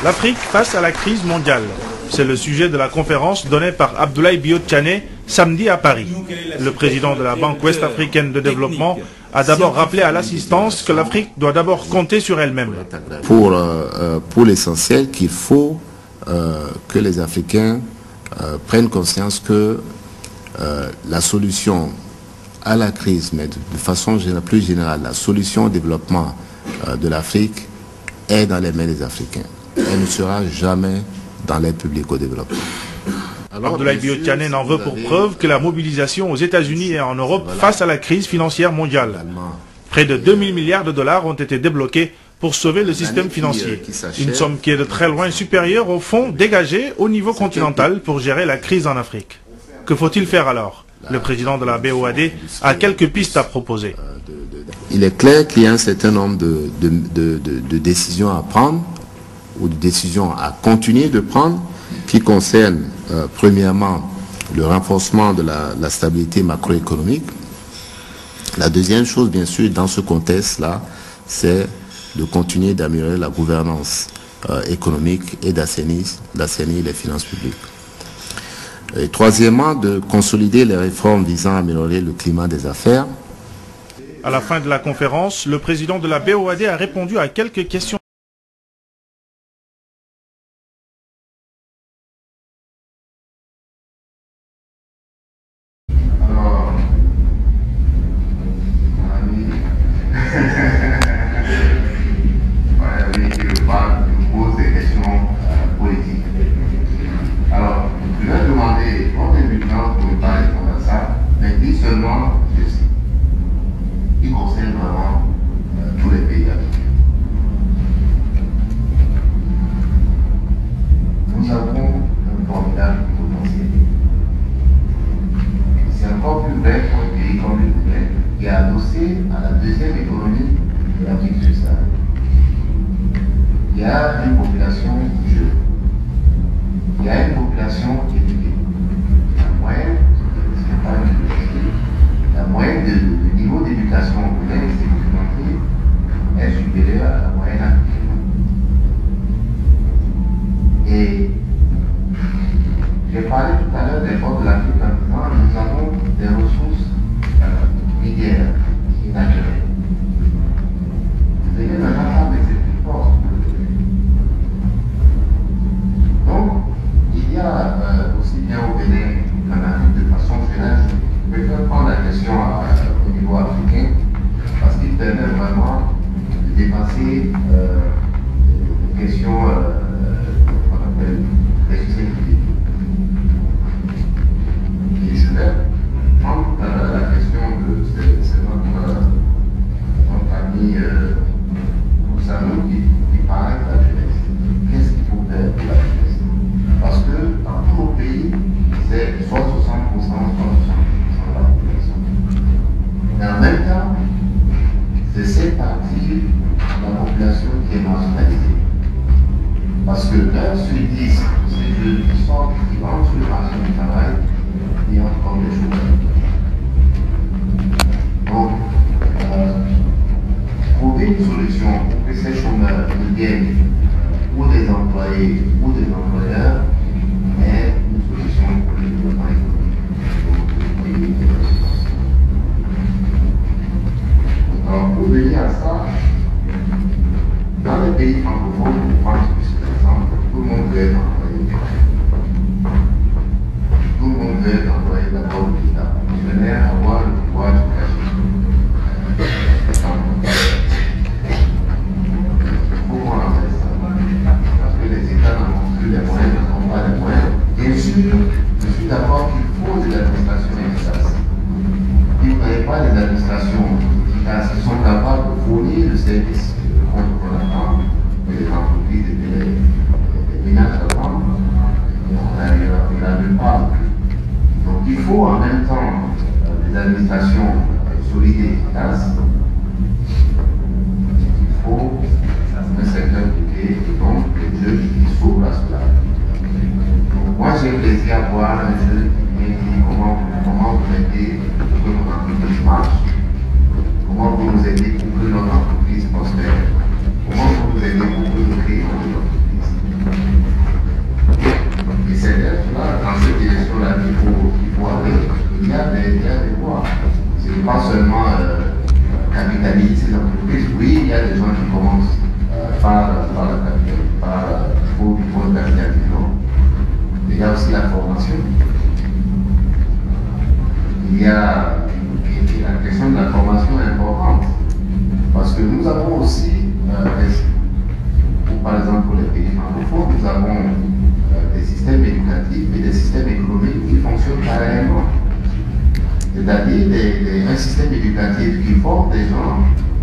L'Afrique face à la crise mondiale. C'est le sujet de la conférence donnée par Abdoulaye Biot-Tchané samedi à Paris. Le président de la Banque ouest-africaine de développement a d'abord rappelé à l'assistance que l'Afrique doit d'abord compter sur elle-même. Pour l'essentiel, qu'il faut que les Africains prennent conscience que la solution à la crise, mais de façon plus générale, la solution au développement de l'Afrique est dans les mains des Africains. Elle ne sera jamais dans l'aide publique au développement. Abdoulaye Biot-Tchané n'en veut pour preuve que la mobilisation aux États-Unis et en Europe face à la crise financière mondiale. Près de 2000 milliards de dollars ont été débloqués pour sauver le système financier. Une somme qui est de très loin supérieure aux fonds dégagés au niveau continental pour gérer la crise en Afrique. Que faut-il faire alors? Le président de la BOAD a quelques pistes à proposer. Il est clair qu'il y a un certain nombre de décisions à prendre ou de décisions à continuer de prendre qui concernent premièrement le renforcement de la stabilité macroéconomique. La deuxième chose, bien sûr, dans ce contexte-là, c'est de continuer d'améliorer la gouvernance économique et d'assainir les finances publiques. Et troisièmement, de consolider les réformes visant à améliorer le climat des affaires. À la fin de la conférence, le président de la BOAD a répondu à quelques questions. Il concerne vraiment tous les pays africains. Nous avons un formidable potentiel. C'est encore plus vrai pour un pays comme le Bénin, qui est adossé à la deuxième économie de l'Afrique subsaharienne. Il y a une population jeune. Il y a une population éduquée. La moyenne, ce n'est pas une université, la moyenne de niveau d'éducation au Bénin est supérieure à la moyenne africaine. Et j'ai parlé tout à l'heure des forces de l'Afrique en disant que nous avons des ressources minières et naturelles. Vous avez un ensemble de ces plus fortes. Donc, il y a aussi bien au Bénin qu'en Afrique de façon générale. Je préfère prendre la question au niveau africain parce qu'il permet vraiment de dépasser les questions qu'on appelle les sociétés. Et je vais prendre la question de notre ami Oussano qui parlait de la jeunesse. Qu'est-ce qu'il faut faire pour la jeunesse? Parce que dans tous nos pays, c'est soit 60%, soit 60%. Mais en même temps, c'est cette partie de la population qui est marginalisée. Parce que 1 sur 10, c'est jeunes qui sortent, qui rentrent sur le marché du travail, et entrent comme des chômeurs. Donc, trouver une solution pour que ces chômeurs deviennent ou des employés ou des employeurs est une solution pour le développement économique. Alors, pour venir à ça, dans les pays francophones, pour prendre par exemple, tout le monde veut être employé. Tout le monde veut être employé d'abord de l'État. Je venais avoir le pouvoir de cacher. Pourquoi on en fait ça? Parce que les États n'ont plus les moyens, n'ont pas les moyens. Bien sûr, je suis d'accord qu'il faut des administrations efficaces. Si vous n'avez pas des administrations efficaces qui sont capables de fournir le service qu'on attend, les entreprises et les ménages attendent, on n'arrive pas. Donc il faut en même temps des administrations solides et efficaces. Il faut un secteur privé et donc les jeunes qui s'ouvrent à cela. Donc moi j'ai plaisir à voir un jeune qui vient dire comment vous aider pour que notre entreprise marche, comment vous nous aidez pour que notre entreprise prospère, comment vous nous aidez pour que nous créions notre entreprise. il y a aussi la formation. Il y a la question de la formation importante. Parce que nous avons aussi, par exemple pour les pays francophones, nous avons des systèmes éducatifs et des systèmes économiques qui fonctionnent parallèlement. C'est-à-dire un système éducatif qui forme des gens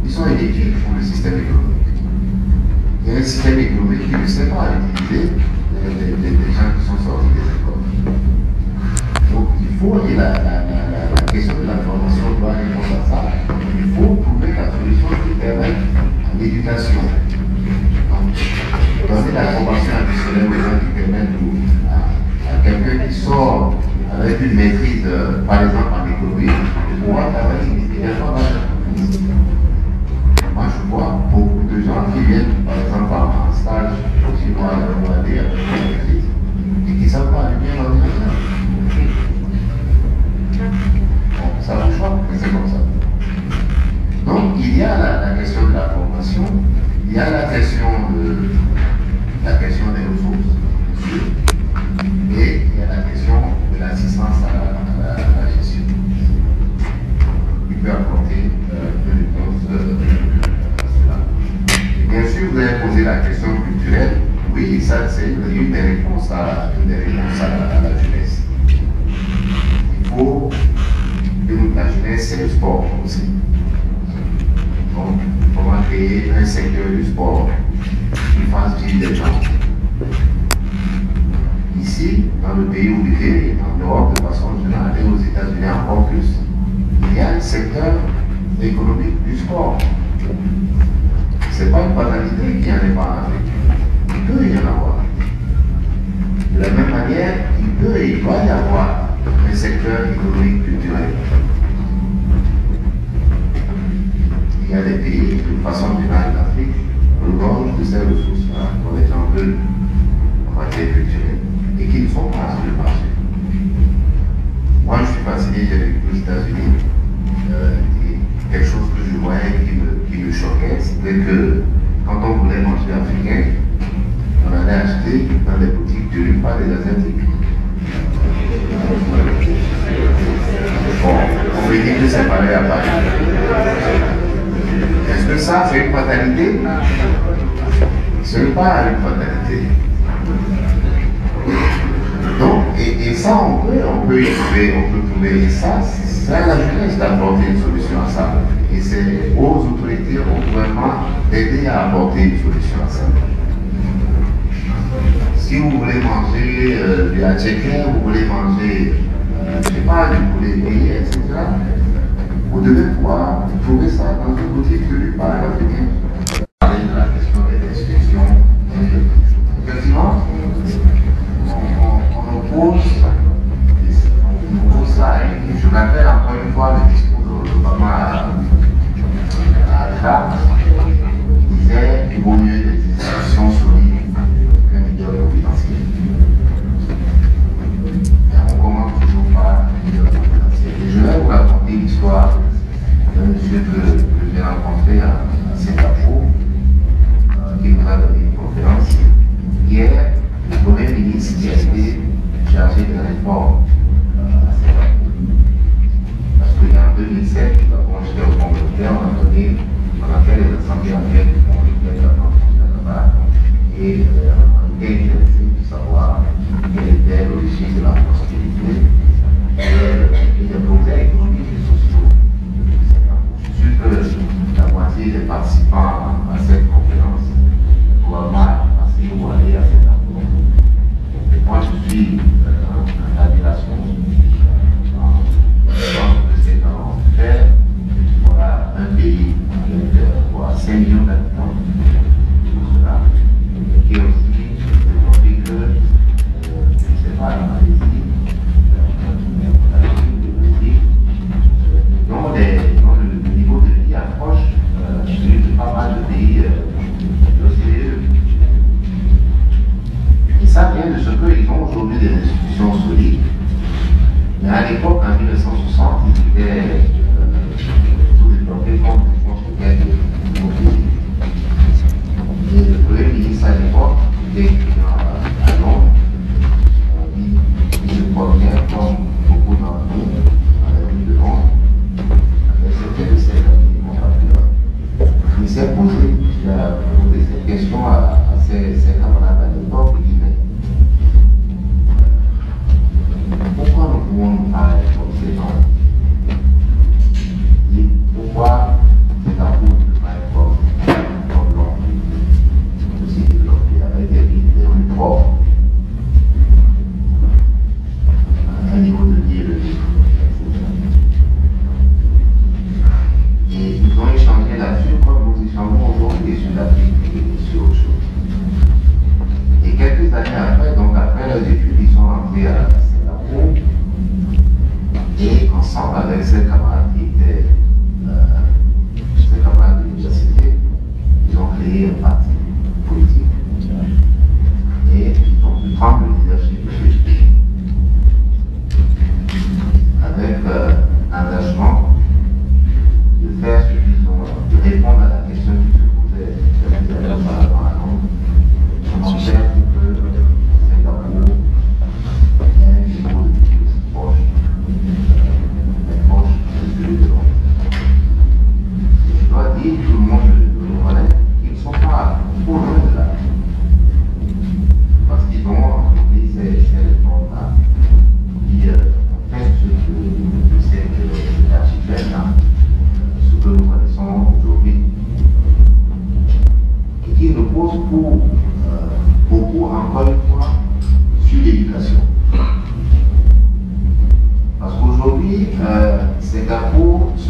qui sont inutiles pour le système économique. Il y a un système économique qui ne sait pas utiliser les gens qui sont sortis des écoles. Donc il faut, et la question de la formation doit répondre à ça. Il faut trouver la solution qui permet l'éducation. Donner la formation additionnelle aux gens qui permettent à quelqu'un qui sort avec une maîtrise, par exemple en économie, de pouvoir travailler immédiatement dans l'entreprise. Moi, je vois beaucoup de gens qui viennent, par exemple, en stage, chez moi, on va dire, et qui ne savent pas allumer l'ordinateur. Bon, ça vous choque, mais c'est comme ça. Donc, il y a la question de la formation, il y a la question des ressources, et il y a la question de l'assistance à la gestion. Il peut apporter une réponse à cela. Et bien sûr, vous avez posé la question culturelle. Oui, ça c'est une des réponses à la jeunesse. Il faut que la jeunesse, c'est le sport aussi. Donc, comment créer un secteur du sport qui fasse vivre les gens. Ici, dans le pays où vous vivez, en Europe de façon générale, et aux États-Unis encore plus, il y a un secteur économique du sport. Ce n'est pas une banalité qu'il n'y en ait pas en Afrique. Il peut y en avoir. De la même manière, il doit y avoir un secteur économique culturel. Il y a des pays, de façon générale d'Afrique, regorgent de ces ressources-là, dont les gens veulent en matière culturelle, et qui ne sont pas sur le marché. Moi, je suis fasciné, j'ai vécu aux États-Unis, et quelque chose que je voyais qui me choquait, c'était que quand on voulait manger africain, on allait acheter dans des boutiques tenues par des Asiatiques. Bon, on me dit que c'est pareil à Paris. Est-ce que ça, c'est une fatalité? Ce n'est pas une fatalité. Donc, et ça, on peut y trouver, et ça, c'est à la jeunesse d'apporter une solution à ça. Et c'est aux autorités, au gouvernement, d'aider à apporter une solution à ça. Si vous voulez manger du hatchecker, vous voulez manger, je ne sais pas, du poulet grillé, etc., vous devez pouvoir trouver ça dans une boutique tenue par un Africain. Parler de la question des restrictions. Effectivement, on oppose ça. Et je rappelle encore une fois le discours d'Obama à Accra. Il disait qu'il vaut mieux des institutions solides qu'un leader confidentiel. On commence toujours par un leader confidentiel. Et je vais vous raconter l'histoire d'un monsieur que j'ai rencontré à Singapour, qui nous a donné une conférence. Hier, le Premier ministre qui a été chargé de la réforme à Singapour. Parce qu'en 2007, quand j'étais au Congolais, on a fait les assemblées annuelles du Congolais là-bas. Et on était intéressé de savoir quelle était l'origine de la prospérité et des progrès économiques et sociaux. Je suis sûr que la moitié des participants à cette conférence probablement passé ou aller à cette approche. Et moi, je suis en admiration de ces gens faire voilà, un pays avec 5 millions d'habitants, qui est aussi démontré que, je ne sais pas, la Malaisie, dont le niveau de vie approche de pas mal de pays de l'OCDE. Et ça vient de ce qu'ils ont aujourd'hui des institutions solides. Mais à l'époque, en 1960, ils étaient sous-développés contre les fonds soviétiques. Et le Premier ministre à l'époque, qui était à Londres, il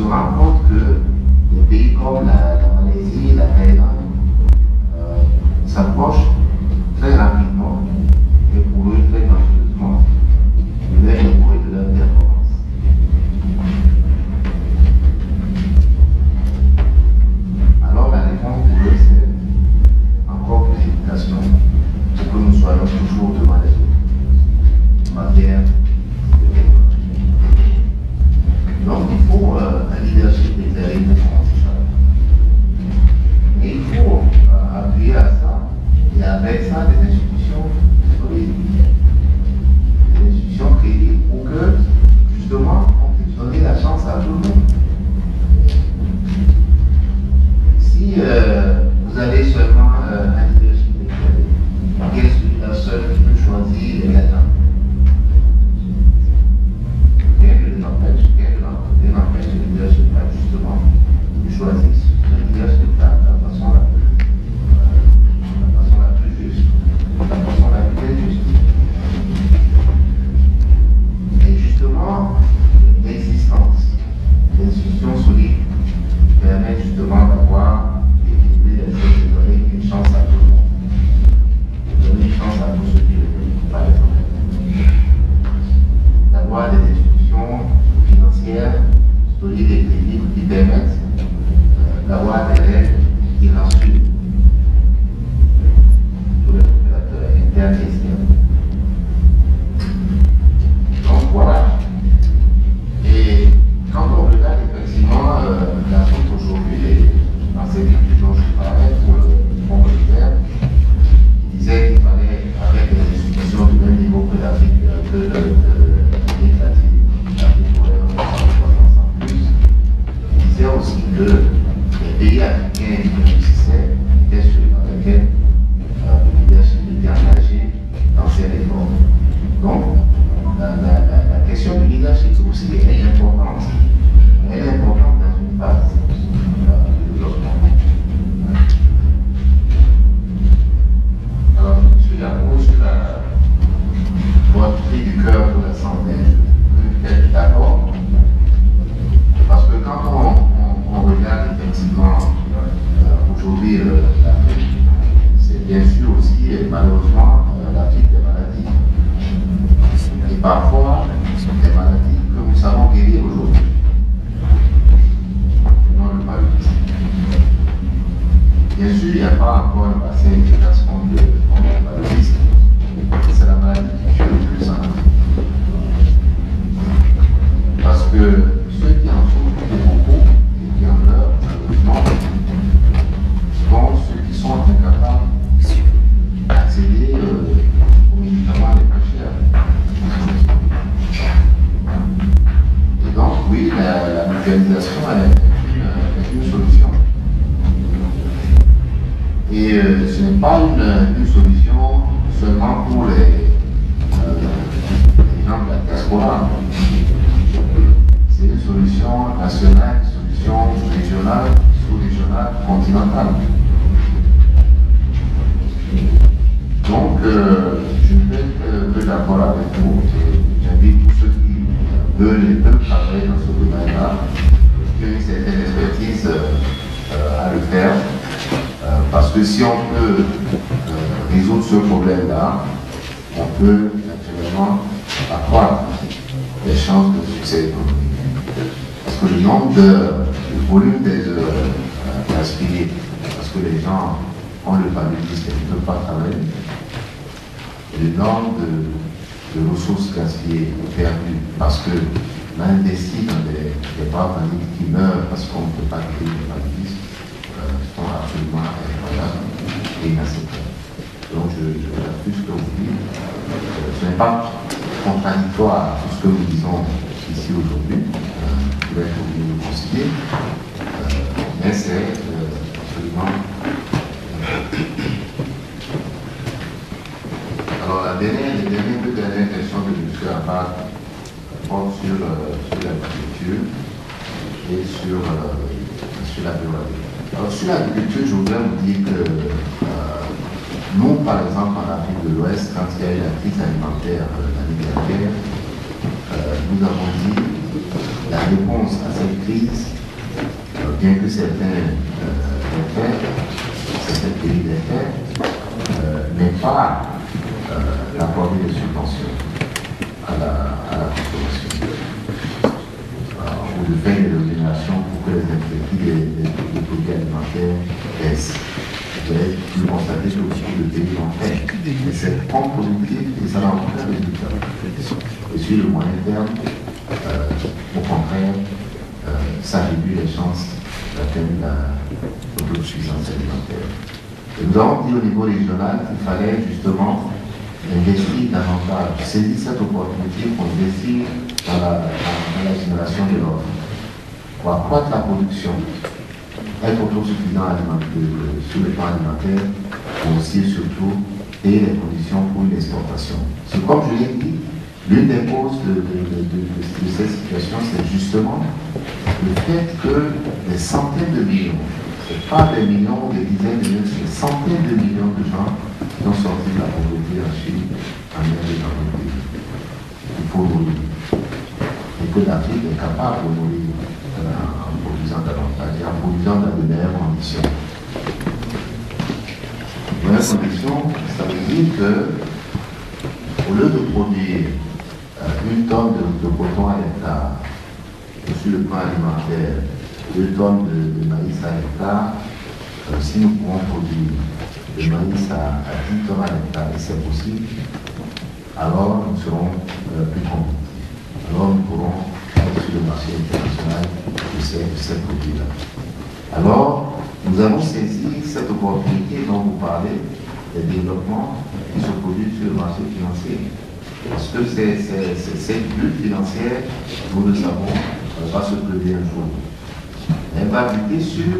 se rend compte que des pays comme la Malaisie, la Thaïlande s'approchent très rapidement et pour eux très dangereusement de leur niveau et de leur performance. Alors la réponse pour eux c'est encore plus d'éducation pour que nous soyons toujours devant les autres en matière de développement. Donc il faut un leadership éclairé pour commencer ça. Et il faut appuyer à ça et avec ça des institutions solides, des institutions crédibles pour que justement on puisse donner la chance à tout le monde. Si vous avez seulement un leadership éclairé, quel est celui-là seul qui peut choisir les gagnants? N'empêche le leadership justement de choisir le leadership de la façon la plus juste, la façon la plus juste. Et justement, l'existence d'institutions solides permet justement d'avoir d'équilibrer les choses, de donner une chance à tout le monde, de donner une chance à tous ceux qui le veulent, par exemple. D'avoir des institutions financières solides et crédibles qui permettent d'avoir des règles qui rassurent tous les opérateurs internes et externes. Donc voilà. Et quand on regarde effectivement l'Afrique aujourd'hui, dans cette étude dont je parlais pour le Fonds monétaire, il disait qu'il fallait, avec des institutions du même niveau que l'Afrique, que l'Amérique latine, l'Afrique pourrait il disait aussi que les pays africains qui réussissaient étaient ceux dans lesquels le leadership était engagé dans ces réformes. Donc, la question du leadership aussi est importante. Elle est importante dans une phase de développement. Alors, je suis sur votre cri du cœur pour la santé. Je peux être d'accord. Parce que quand on regarde effectivement aujourd'hui l'Afrique, c'est bien sûr aussi malheureusement l'Afrique des maladies. Et parfois des maladies que nous savons guérir aujourd'hui. Non, le paludisme. Bien sûr, il n'y a pas encore un vaccin efficace contre le paludisme. C'est la maladie qui tue le plus en Afrique. Parce que ceux qui en souffrent beaucoup et qui en meurent, malheureusement, sont ceux qui sont incapables d'accéder aux médicaments les plus chers. Et donc, oui, la mutualisation est une solution. Et ce n'est pas une solution seulement pour les gens de la diaspora. C'est une solution nationale, une solution régionale, sous-régionale, continentale. Donc, je ne peux être que d'accord avec vous. J'invite tous ceux qui veulent et peuvent travailler dans ce domaine-là, qui ont une certaine expertise à le faire. Parce que si on peut résoudre ce problème-là, on peut naturellement accroître les chances de succès économique. Parce que le nombre le volume des heures gaspillées, parce que les gens ont le paludisme et ne peuvent pas travailler, le nombre de ressources gaspillées perdues, parce que on investi dans des braves familles qui meurent parce qu'on ne peut pas créer le paludisme, sont absolument incroyables et inacceptables. Donc je plus ce que vous dites. Ce n'est pas contradictoire à tout ce que nous disons ici aujourd'hui, qui va être obligé de considérer, mais c'est absolument. Alors les deux dernières questions que je suis à part portent sur l'agriculture et sur la biologie. Alors sur l'agriculture, je voudrais vous dire que nous, par exemple, en Afrique de l'Ouest, quand il y a eu la crise alimentaire l'année dernière, nous avons dit la réponse à cette crise, bien que certains pays l'aient fait, n'est pas d'accorder des subventions à la consommation ou de faire des rémunérations pour que les produits alimentaires baissent. Vous avez constaté que beaucoup de pays l'ont fait. Mais c'est contre-productif et ça n'a aucun résultat. Et sur le moyen terme, au contraire, ça réduit les chances d'atteindre l'autosuffisance alimentaire. Et nous avons dit au niveau régional qu'il fallait justement investir davantage, saisir cette opportunité pour investir dans la génération de l'ordre, pour accroître la production, être autosuffisant sur le plan alimentaire, mais aussi surtout créer les conditions pour une exportation. C'est comme je l'ai dit, l'une des causes de cette situation, c'est justement le fait que des centaines de millions, ce n'est pas des millions ou des dizaines de millions, c'est des centaines de millions de gens qui ont sorti de la pauvreté en Chine, en Inde et dans d'autres pays. Il faut nourrir. Et que l'Afrique est capable de nourrir en produisant davantage et en produisant dans de meilleures conditions. Meilleures conditions, ça veut dire que au lieu de produire une tonne de coton à l'hectare, sur le plan alimentaire, 2 tonnes de maïs à l'hectare, si nous pouvons produire le maïs à 10 tonnes à l'hectare, et c'est possible, alors nous serons plus compétitifs. Alors nous pourrons être sur le marché international de ces produits-là. Alors, nous avons saisi cette opportunité dont vous parlez, des développements qui se produisent sur le marché financier. Parce que cette lutte financière, nous le savons, va se produire un jour. Elle va buter sur,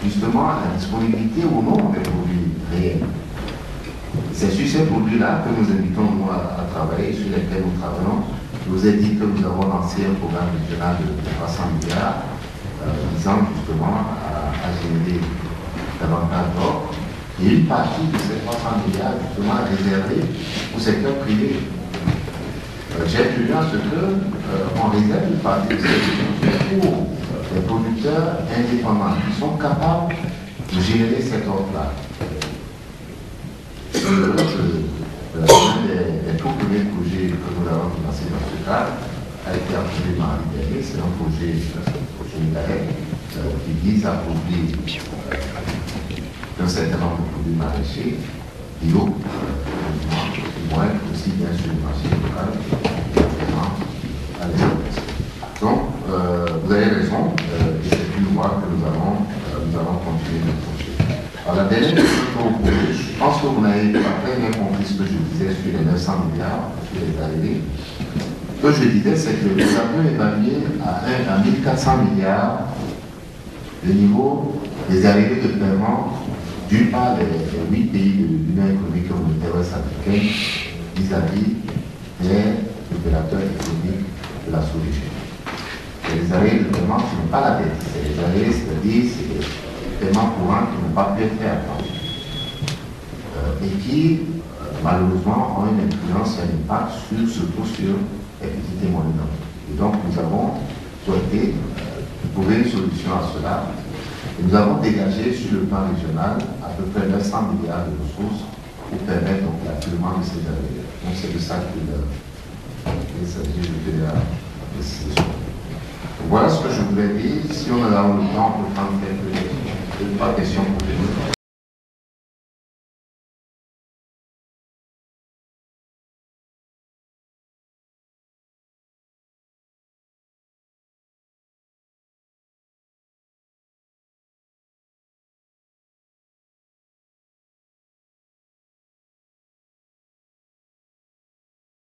justement, la disponibilité ou non des produits réels. C'est sur ces produits-là que nous invitons, nous, à travailler, sur lesquels nous travaillons. Je vous ai dit que nous avons lancé un programme régional de 300 milliards, visant justement à générer davantage d'or. Et une partie de ces 300 milliards, justement, réservée au secteur privé. J'ai tenu à ce qu'on réserve une partie de ces produits pour les producteurs indépendants qui sont capables de générer cette offre-là. L'un des tout premiers projets que nous avons financé dans ce cadre a été approuvé mardi dernier. C'est un projet qui vise à produire un certain nombre de produits maraîchers, bio, qui vont être aussi bien sur le marché local, à l'exportation. Donc, vous avez raison, et c'est une voie que nous allons continuer de projeter. Alors, la dernière chose que vous posez, je pense que vous n'avez pas très bien compris ce que je disais sur les 900 milliards, sur les arrivées. Ce que je disais, c'est que nous avons évalué à 1400 milliards le niveau des arrivées de paiement d'une part des 8 pays de l'Union économique et monétaire ouest-africaine vis-à-vis des opérateurs économiques de la sous-région. Les arrivées de paiement, ce n'est pas la dette, c'est les arrivées, c'est-à-dire c'est des paiements courants qui n'ont pas pu être faits à temps et qui, malheureusement, ont une influence et un impact surtout sur les petites et moyennes entreprises. Et donc, nous avons souhaité trouver une solution à cela. Et nous avons dégagé sur le plan régional à peu près 900 milliards de ressources pour permettre donc l'affluement de ces arrivées. Donc, c'est de ça qu'il s'agit de la décision. Voilà ce que je voulais dire. Si on a le temps, on peut prendre quelques questions pour les autres.